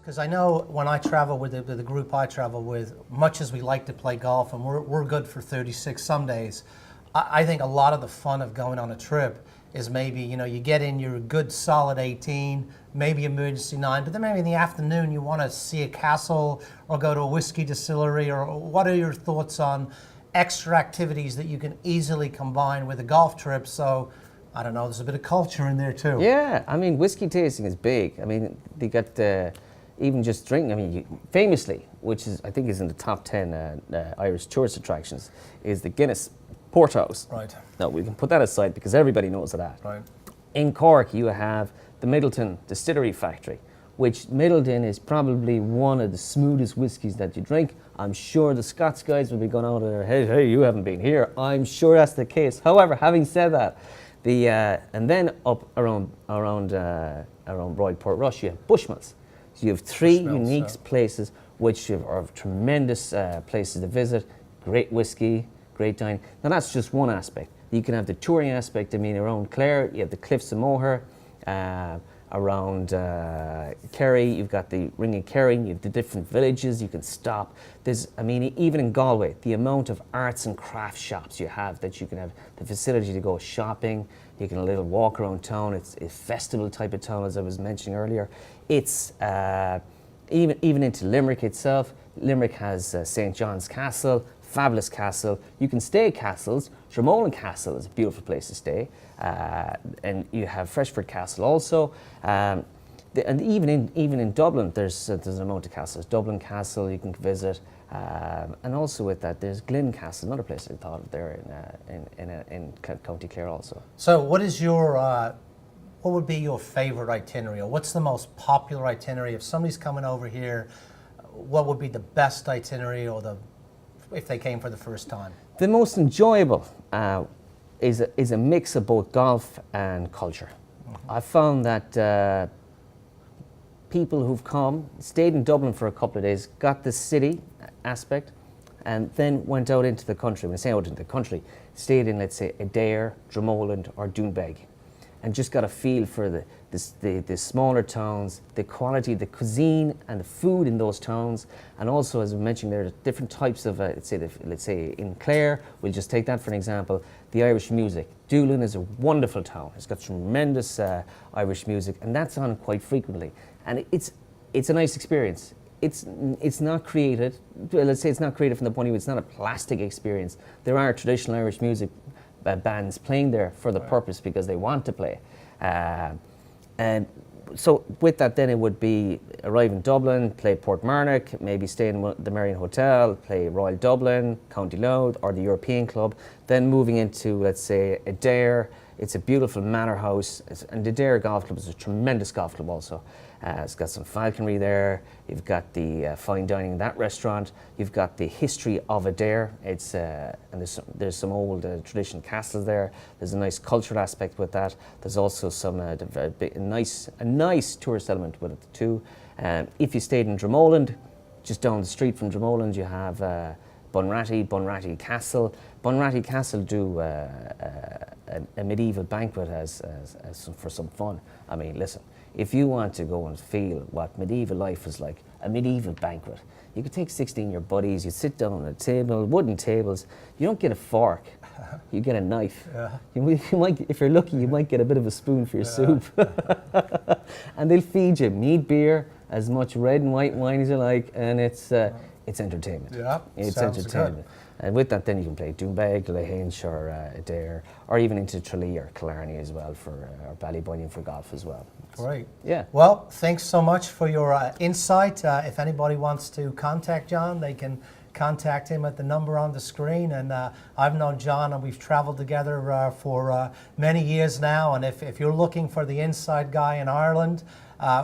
Because I know when I travel with the group I travel with, much as we like to play golf and we're good for 36 some days, I think a lot of the fun of going on a trip is maybe, you get in your good solid 18, maybe emergency 9, but then maybe in the afternoon you want to see a castle or go to a whiskey distillery, or what are your thoughts on extra activities that you can easily combine with a golf trip? So, I don't know, there's a bit of culture in there too. Yeah, I mean, whiskey tasting is big. I mean, they got even just drinking. I mean, famously, which is I think is in the top 10 Irish tourist attractions, is the Guinness Porthouse. Right. Now, we can put that aside because everybody knows of that. Right. In Cork, you have the Middleton Distillery Factory, which Middleton is probably one of the smoothest whiskies that you drink. I'm sure the Scots guys will be going out of their head, hey, you haven't been here. I'm sure that's the case. However, having said that, and then up around Royal Portrush, you have Bushmills. So you have three unique places which are tremendous places to visit. Great whiskey, great dining. Now that's just one aspect. You can have the touring aspect. I mean, around Clare, you have the Cliffs of Moher. Around Kerry, you've got the Ring of Kerry. You have the different villages you can stop. Even in Galway, the amount of arts and crafts shops you have, that you can have the facility to go shopping. You can a little walk around town. It's a festival type of town, as I was mentioning earlier. It's even into Limerick itself. Limerick has St. John's Castle, fabulous castle. You can stay at castles. Dromoland Castle is a beautiful place to stay. And you have Freshford Castle also. And even in Dublin, there's an amount of castles. Dublin Castle you can visit. And also with that, there's Glynn Castle, another place I thought of there in County Clare also. So what is what would be your favorite itinerary, or what's the most popular itinerary? If somebody's coming over here, what would be the best itinerary, or if they came for the first time? The most enjoyable is a mix of both golf and culture. Mm-hmm. I found that people who've come, stayed in Dublin for a couple of days, got the city aspect, and then went out into the country. When I say out into the country, stayed in, let's say, Adair, Dromoland or Doonbeg, and just got a feel for the smaller towns, the quality, the cuisine and the food in those towns. And also, as we mentioned, there are different types of, let's say in Clare, we'll just take that for an example, the Irish music. Doolin is a wonderful town. It's got tremendous Irish music, and that's on quite frequently. And it's a nice experience. It's not created, let's say it's not created from the point of view, it's not a plastic experience. There are traditional Irish music bands playing there for the purpose because they want to play. And so with that, then it would be arrive in Dublin, play Portmarnock, maybe stay in the Marion Hotel, play Royal Dublin, County Louth or the European Club, then moving into, let's say, Adair. It's a beautiful manor house, and the Adair Golf Club is a tremendous golf club also. It's got some falconry there. You've got the fine dining in that restaurant. You've got the history of Adair. It's and there's some old traditional castles there. There's a nice cultural aspect with that. There's also some a nice tourist element with it too. If you stayed in Dromoland, just down the street from Dromoland, you have Bunratty Castle. Bunratty Castle do a medieval banquet for some fun. I mean, listen, if you want to go and feel what medieval life was like, a medieval banquet, you could take 16 of your buddies, you sit down on a table, wooden tables. You don't get a fork, you get a knife. Yeah. You might, if you're lucky, you might get a bit of a spoon for your soup. And they'll feed you mead beer, as much red and white wine as you like, and it's entertainment. Yeah, it's entertainment. Good. And with that, then you can play Doonbeg, Lahinch, or Adair, or even into Tralee or Killarney as well, or Ballybunion for golf as well. Great. Yeah. Well, thanks so much for your insight. If anybody wants to contact John, they can contact him at the number on the screen. And I've known John, and we've traveled together for many years now. And if you're looking for the inside guy in Ireland,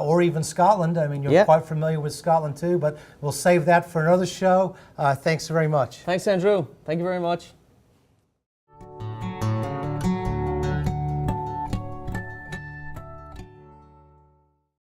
or even Scotland, I mean, you're quite familiar with Scotland too, but we'll save that for another show. Thanks very much. Thanks, Andrew. Thank you very much.